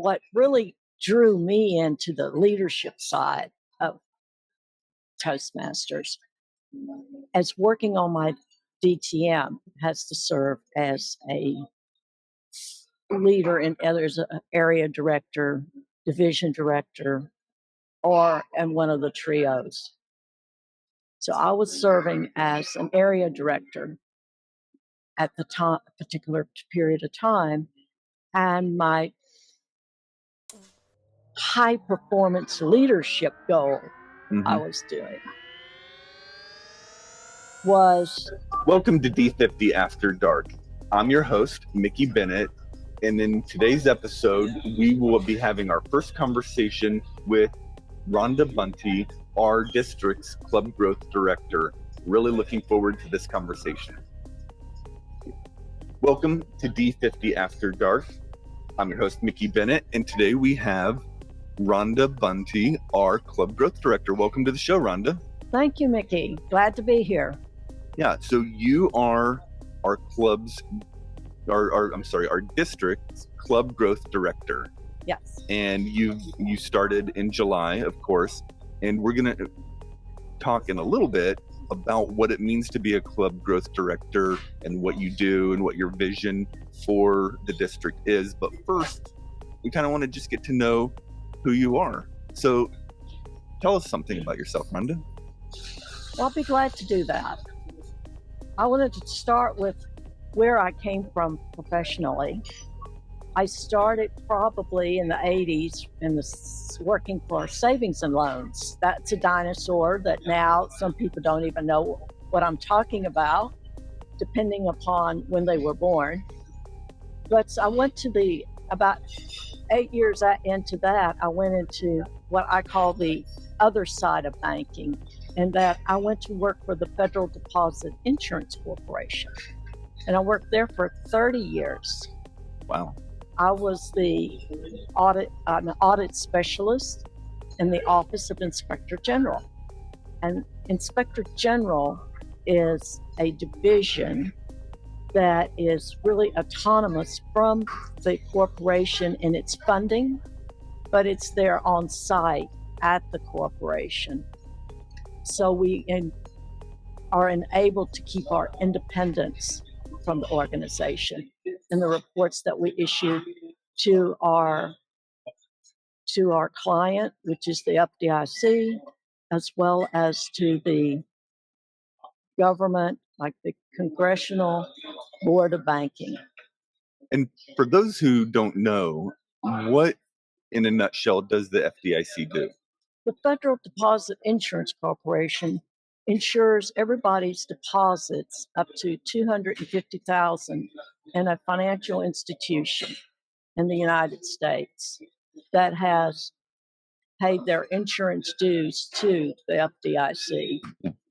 what really drew me into the leadership side of Toastmasters, as working on my DTM, has to serve as a leader in others, area director, division director, or in one of the trios. So I was serving as an area director at the time, particular period of time, and my high performance leadership goal I was doing was... Welcome to D50 After Dark. I'm your host, Mickey Bennett, and in today's episode, we will be having our first conversation with Rhonda Bunte, our district's Club Growth Director. Really looking forward to this conversation. Welcome to D50 After Dark. I'm your host, Mickey Bennett, and today we have Rhonda Bunte, our Club Growth Director. Welcome to the show, Rhonda. Thank you, Mickey. Glad to be here. Yeah, so you are our our district's Club Growth Director. Yes. And you started in July, of course, and we're going to talk in a little bit about what it means to be a Club Growth Director and what you do and what your vision for the district is. But first, we kind of want to just get to know who you are. So tell us something about yourself, Rhonda. I'll be glad to do that. I wanted to start with where I came from professionally. I started probably in the 80s working for savings and loans. That's a dinosaur that now some people don't even know what I'm talking about, depending upon when they were born. But I went to about 8 years into that, I went into what I call the other side of banking, and that I went to work for the Federal Deposit Insurance Corporation. And I worked there for 30 years. Wow. I was an audit specialist in the Office of Inspector General. And Inspector General is a division that is really autonomous from the corporation in its funding, but it's there on site at the corporation. So we are enabled to keep our independence from the organization in the reports that we issue to our client, which is the FDIC, as well as to the government, like the Congressional Board of Banking. And for those who don't know, what, in a nutshell, does the FDIC do? The Federal Deposit Insurance Corporation insures everybody's deposits up to $250,000 in a financial institution in the United States that has paid their insurance dues to the FDIC.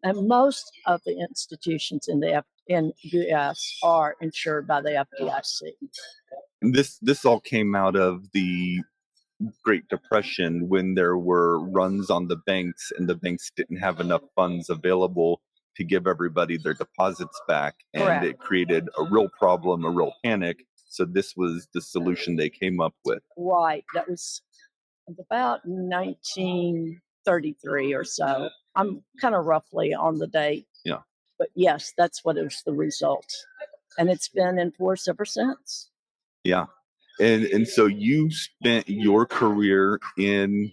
And most of the institutions in the U.S. are insured by the FDIC. And this all came out of the Great Depression, when there were runs on the banks and the banks didn't have enough funds available to give everybody their deposits back. And Correct. It created a real problem, a real panic. So this was the solution they came up with. Right. That was about 1933 or so. I'm kind of roughly on the date. Yeah. But yes, that's what was the result. And it's been in force ever since. Yeah. And so you spent your career in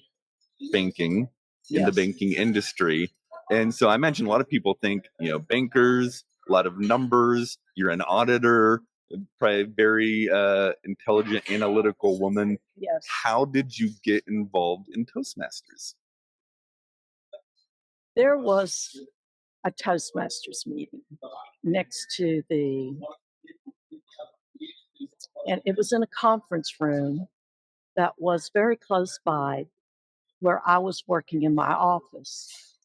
banking, in the banking industry. And so I imagine a lot of people think, bankers, a lot of numbers, you're an auditor, probably a very intelligent, analytical woman. Yes. How did you get involved in Toastmasters? There was a Toastmasters meeting next to and it was in a conference room that was very close by where I was working in my office.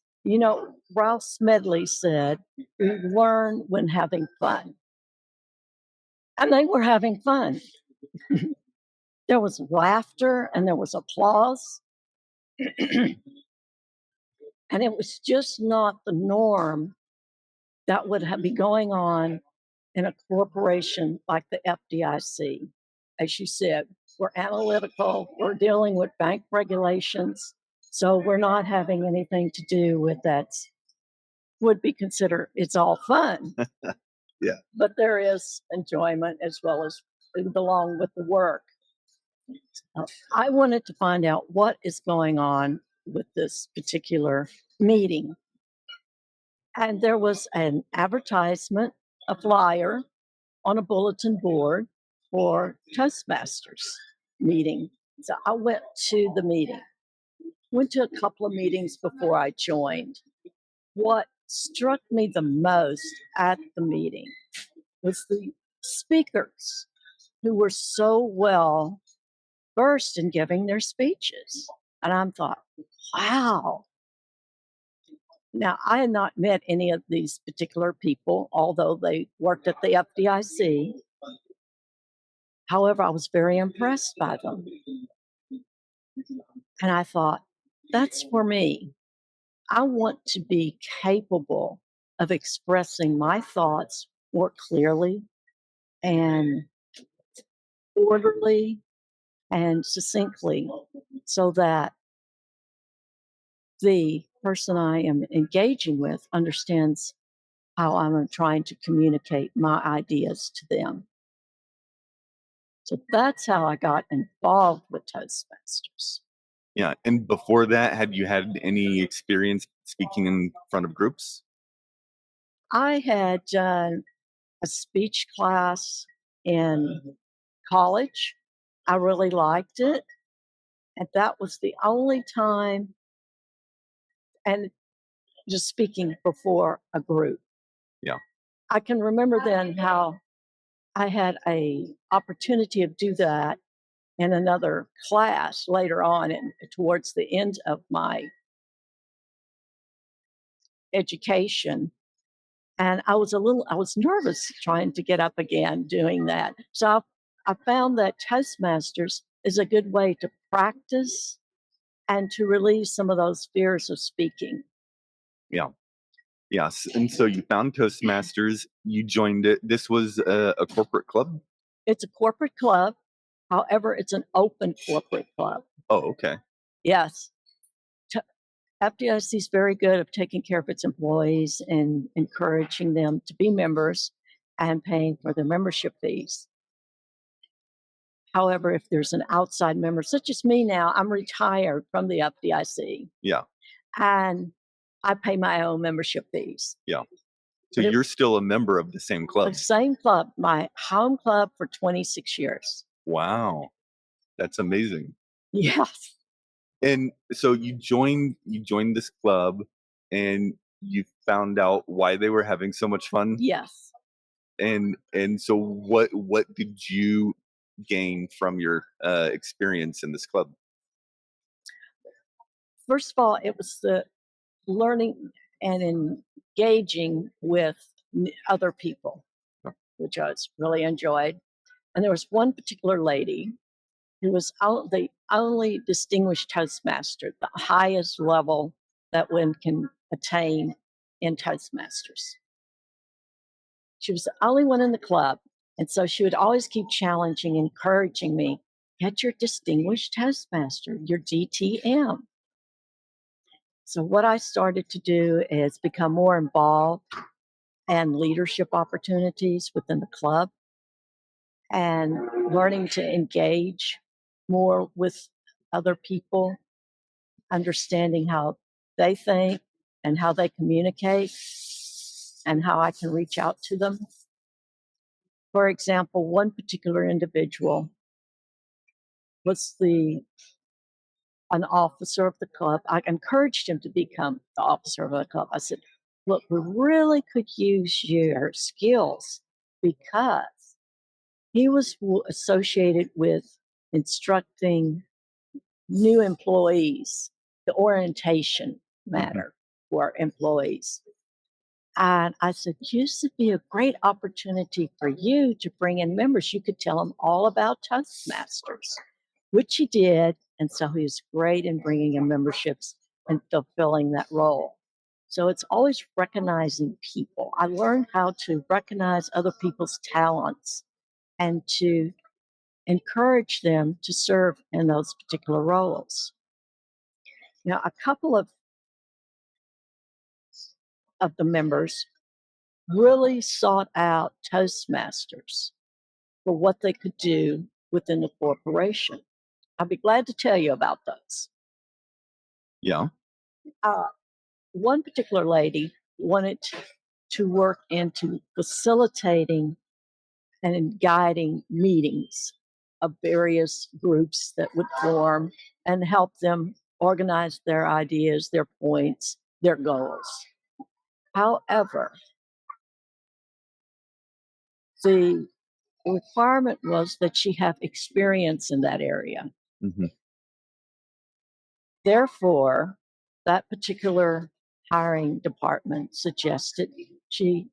Ralph Smedley said, "We learn when having fun." And they were having fun. There was laughter and there was applause. And it was just not the norm that would be going on in a corporation like the FDIC. As you said, We're analytical. We're dealing with bank regulations. So we're not having anything to do with that would be considered, it's all fun. Yeah. But there is enjoyment as well as along with the work. I wanted to find out what is going on with this particular meeting. And there was an advertisement, a flyer on a bulletin board for Toastmasters meeting. So I went to the meeting, went to a couple of meetings before I joined. What struck me the most at the meeting was the speakers who were so well versed in giving their speeches. And I thought, wow. Now, I had not met any of these particular people, although they worked at the FDIC. However, I was very impressed by them. And I thought, that's for me. I want to be capable of expressing my thoughts more clearly and orderly and succinctly so that the person I am engaging with understands how I'm trying to communicate my ideas to them. So that's how I got involved with Toastmasters. Yeah. And before that, had you had any experience speaking in front of groups? I had done a speech class in college. I really liked it. And that was the only time, and just speaking before a group. Yeah. I can remember then how I had a opportunity to do that in another class later on and towards the end of my education. And I was nervous trying to get up again doing that. So I found that Toastmasters is a good way to practice and to relieve some of those fears of speaking. Yeah. Yes. And so you found Toastmasters, you joined it. This was a corporate club? It's a corporate club. However, it's an open corporate club. Oh, okay. Yes. FDIC is very good at taking care of its employees and encouraging them to be members and paying for their membership fees. However, if there's an outside member, such as me now, I'm retired from the FDIC. Yeah. And I pay my own membership fees. Yeah. So you're still a member of the same club? The same club, my home club for 26 years. Wow. That's amazing. Yes. And so you joined this club and you found out why they were having so much fun? Yes. And so what did you gain from your experience in this club? First of all, it was the learning and engaging with other people, which I really enjoyed. And there was one particular lady who was the only distinguished Toastmaster, the highest level that one can attain in Toastmasters. She was the only one in the club. And so she would always keep challenging, encouraging me, get your distinguished Toastmaster, your DTM. So what I started to do is become more involved in leadership opportunities within the club and learning to engage more with other people, understanding how they think and how they communicate and how I can reach out to them. For example, one particular individual was an officer of the club. I encouraged him to become the officer of the club. I said, look, we really could use your skills because he was associated with instructing new employees, the orientation matter for employees. And I said, this would be a great opportunity for you to bring in members. You could tell them all about Toastmasters, which he did. And so he was great in bringing in memberships and fulfilling that role. So it's always recognizing people. I learned how to recognize other people's talents and to encourage them to serve in those particular roles. Now, a couple of the members really sought out Toastmasters for what they could do within the corporation. I'll be glad to tell you about those. Yeah. One particular lady wanted to work into facilitating and guiding meetings of various groups that would form and help them organize their ideas, their points, their goals. However, the requirement was that she have experience in that area. Mm-hmm. Therefore, that particular hiring department suggested she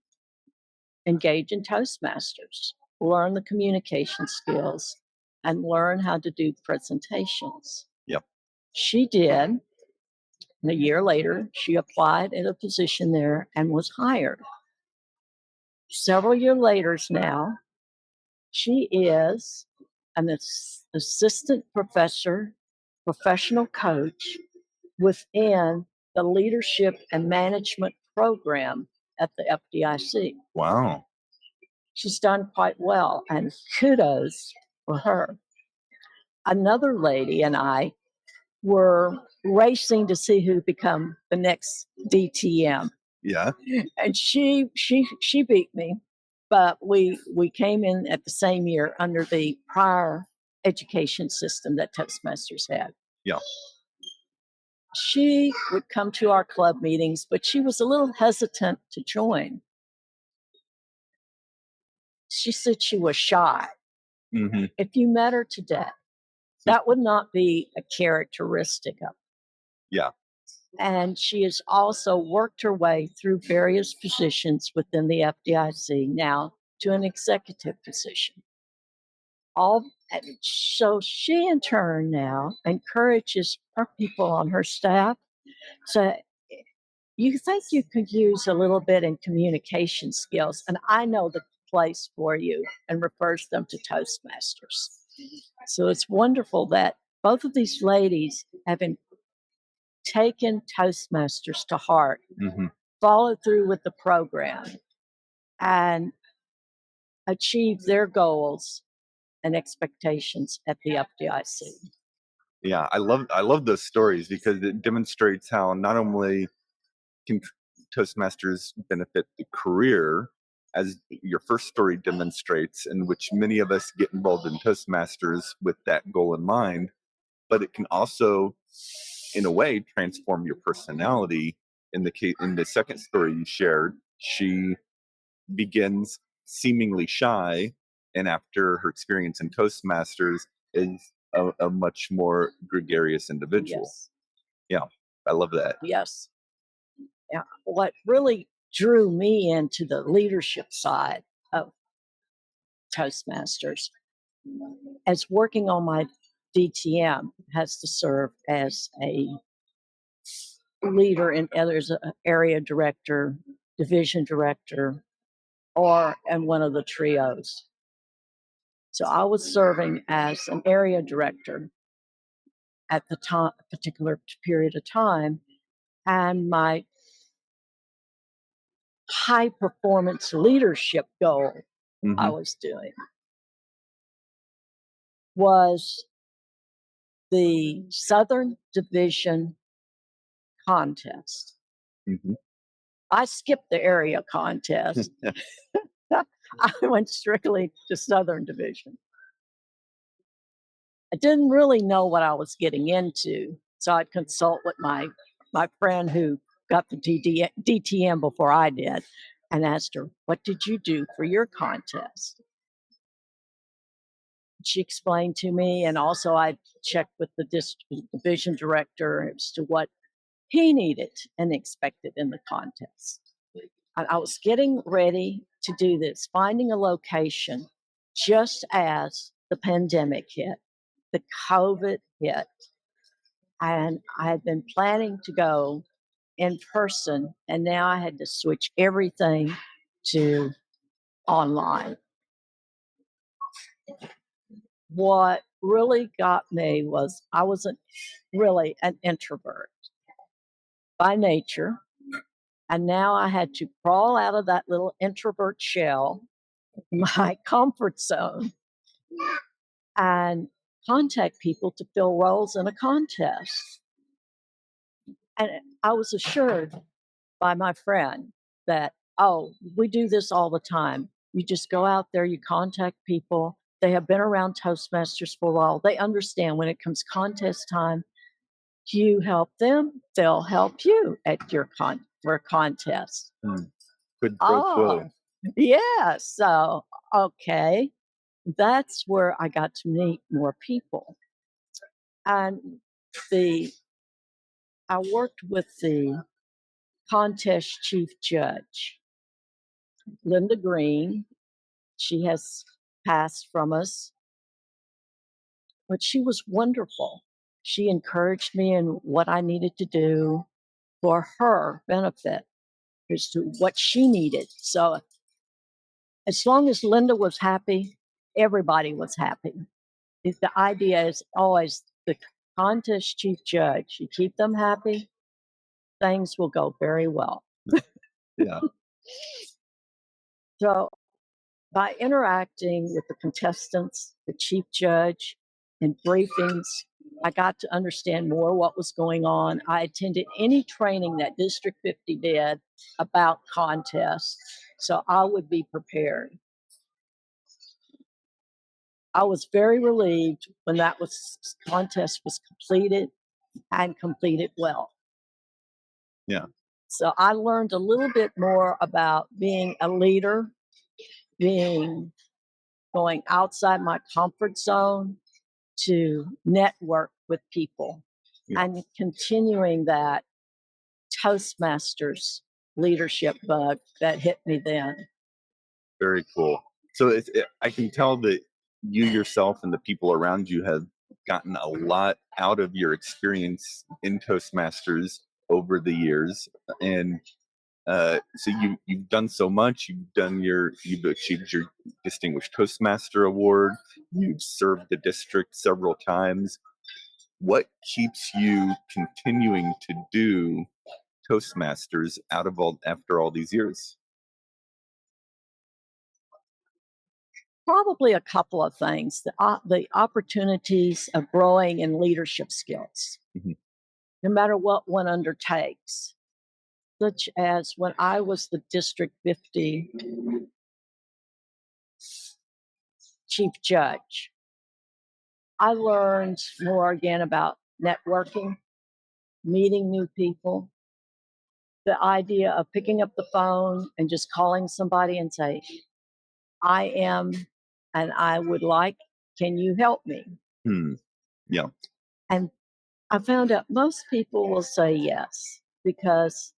engage in Toastmasters, learn the communication skills, and learn how to do presentations. Yep. She did. And a year later, she applied at a position there and was hired. Several years later now, she is an assistant professor, professional coach within the leadership and management program at the FDIC. Wow. She's done quite well, and kudos for her. Another lady and I were racing to see who become the next DTM, Yeah. and she beat me, but we came in at the same year under the prior education system that Toastmasters had. Yeah. She would come to our club meetings, but she was a little hesitant to join. She said she was shy. Mm-hmm. If you met her today, that would not be a characteristic of her. Yeah. And she has also worked her way through various positions within the FDIC now to an executive position. So she in turn now encourages her people on her staff to, you think you could use a little bit in communication skills, and I know the place for you, and refers them to Toastmasters. So it's wonderful that both of these ladies have taken Toastmasters to heart, Mm-hmm. followed through with the program, and achieved their goals and expectations at the FDIC. Yeah, I love those stories because it demonstrates how not only can Toastmasters benefit the career, as your first story demonstrates, in which many of us get involved in Toastmasters with that goal in mind, but it can also, in a way, transform your personality. In the second story you shared, she begins seemingly shy, and after her experience in Toastmasters, is a much more gregarious individual. Yes. Yeah, I love that. Yes. Yeah. What really drew me into the leadership side of Toastmasters, as working on my DTM, has to serve as a leader in others, area director, division director, or in one of the trios. So I was serving as an area director at the time, particular period of time, and my high performance leadership goal Mm-hmm. I was doing was the Southern Division contest. Mm-hmm. I skipped the area contest. I went strictly to Southern Division. I didn't really know what I was getting into, so I'd consult with my friend who got the DTM before I did, and asked her, "What did you do for your contest?" She explained to me, and also I checked with the division director as to what he needed and expected in the contest. I was getting ready to do this, finding a location just as the pandemic hit, the COVID hit, and I had been planning to go in person, and now I had to switch everything to online. what really got me was I wasn't really an introvert by nature. And now I had to crawl out of that little introvert shell, my comfort zone, and contact people to fill roles in a contest. And I was assured by my friend that, oh, we do this all the time. You just go out there, you contact people. They have been around Toastmasters for a while. They understand when it comes contest time, you help them, they'll help you at your for a contest. Good pro quo. Yeah. So, okay. That's where I got to meet more people. And I worked with the contest chief judge, Linda Green. She has passed from us, but she was wonderful. She encouraged me in what I needed to do for her benefit as to what she needed. So as long as Linda was happy, everybody was happy. The idea is always the contest chief judge. You keep them happy, things will go very well. Yeah. So by interacting with the contestants, the chief judge, and briefings, I got to understand more what was going on. I attended any training that District 50 did about contests, so I would be prepared. I was very relieved when that contest was completed and completed well. Yeah. So I learned a little bit more about being a leader, going outside my comfort zone to network with people, and continuing that Toastmasters leadership bug that hit me then. Very cool. So I can tell that you yourself and the people around you have gotten a lot out of your experience in Toastmasters over the years, and so you've done so much. You've achieved your Distinguished Toastmaster Award. You've served the district several times. What keeps you continuing to do Toastmasters after all these years? Probably a couple of things. The opportunities of growing in leadership skills, no matter what one undertakes, such as when I was the District 50 chief judge. I learned more again about networking, meeting new people, the idea of picking up the phone and just calling somebody and say, I am, and I would like, can you help me? Yeah. And I found out most people will say yes because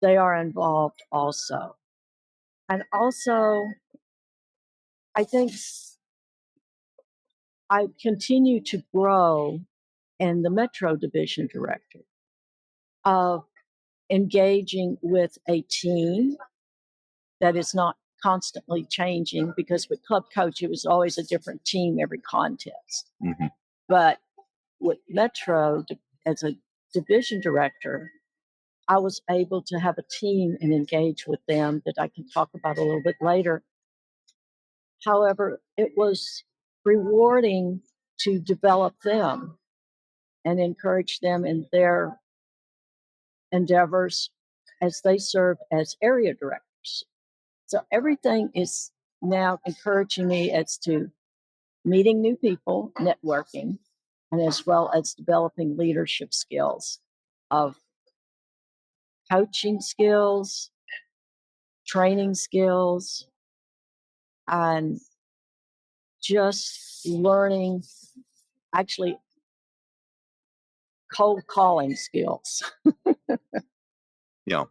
they are involved also. And also, I think I continue to grow in the Metro Division Director of engaging with a team that is not constantly changing, because with Club Coach, it was always a different team every contest. But with Metro, as a division director, I was able to have a team and engage with them that I can talk about a little bit later. However, it was rewarding to develop them and encourage them in their endeavors as they serve as area directors. So everything is now encouraging me as to meeting new people, networking, and as well as developing leadership skills of coaching skills, training skills, and just learning, actually, cold calling skills. Yeah.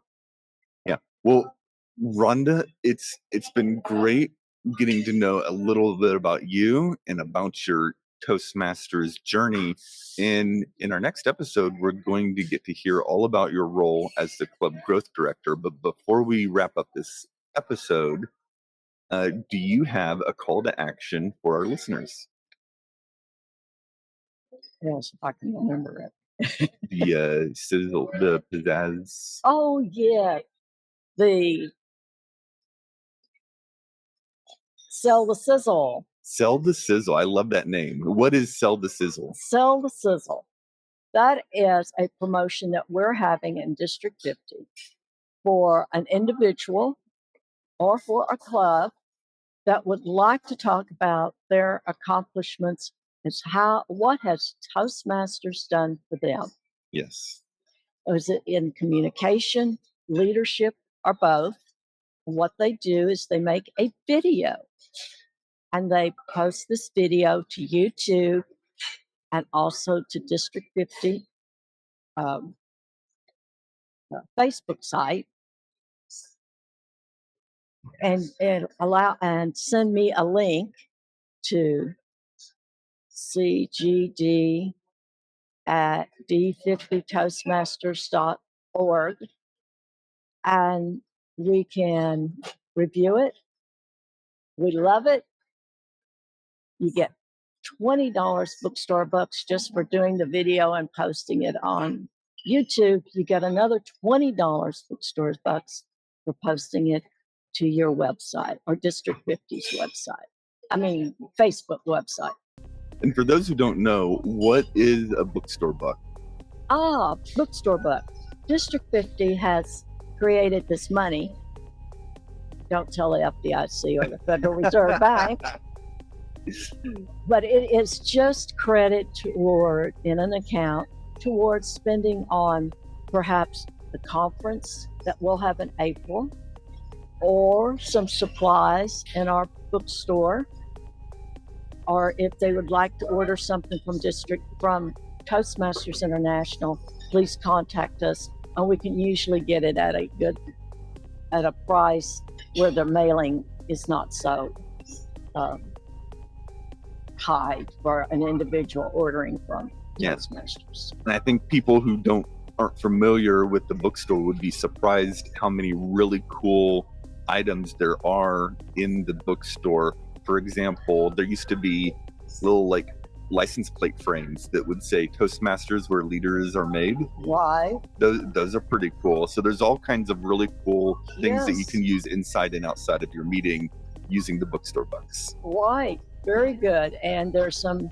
Well, Rhonda, it's been great getting to know a little bit about you and about your Toastmasters journey. In our next episode, we're going to get to hear all about your role as the club growth director. But before we wrap up this episode, do you have a call to action for our listeners? Yes, if I can remember it. The sizzle, the pizzazz. Oh, yeah. The Sell the Sizzle. Sell the Sizzle. I love that name. What is Sell the Sizzle? Sell the Sizzle. That is a promotion that we're having in District 50 for an individual or for a club that would like to talk about their accomplishments. Is what has Toastmasters done for them? Yes. Is it in communication, leadership, or both? What they do is they make a video and they post this video to YouTube and also to District 50 Facebook site, and send me a link to cgd at d50toastmasters.org, and we can review it. We love it. You get $20 bookstore bucks just for doing the video and posting it on YouTube. You get another $20 bookstore bucks for posting it to your website or District 50's website. I mean, Facebook website. And for those who don't know, what is a bookstore buck? Bookstore buck. District 50 has created this money. Don't tell the FDIC or the Federal Reserve Bank. But it is just credit toward, in an account, towards spending on perhaps the conference that we'll have in April, or some supplies in our bookstore, or if they would like to order something from Toastmasters International, please contact us, and we can usually get it at a price where the mailing is not so high for an individual ordering from Toastmasters. And I think people who aren't familiar with the bookstore would be surprised how many really cool items there are in the bookstore. For example, there used to be little license plate frames that would say Toastmasters where leaders are made. Why? Those are pretty cool. So there's all kinds of really cool things that you Yes. can use inside and outside of your meeting using the bookstore bucks. Right. Very good. And there's some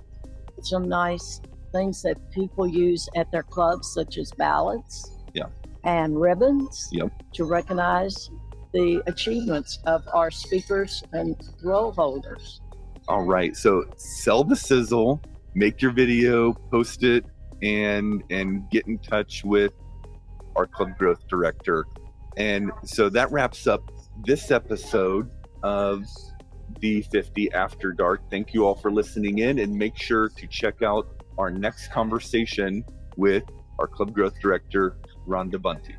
nice things that people use at their clubs, such as ballots. Yeah. And ribbons. Yep. To recognize the achievements of our speakers and role holders. All right. So sell the sizzle, make your video, post it, and get in touch with our club growth director. And so that wraps up this episode of D50 After Dark. Thank you all for listening in, and make sure to check out our next conversation with our club growth director, Rhonda Bunte.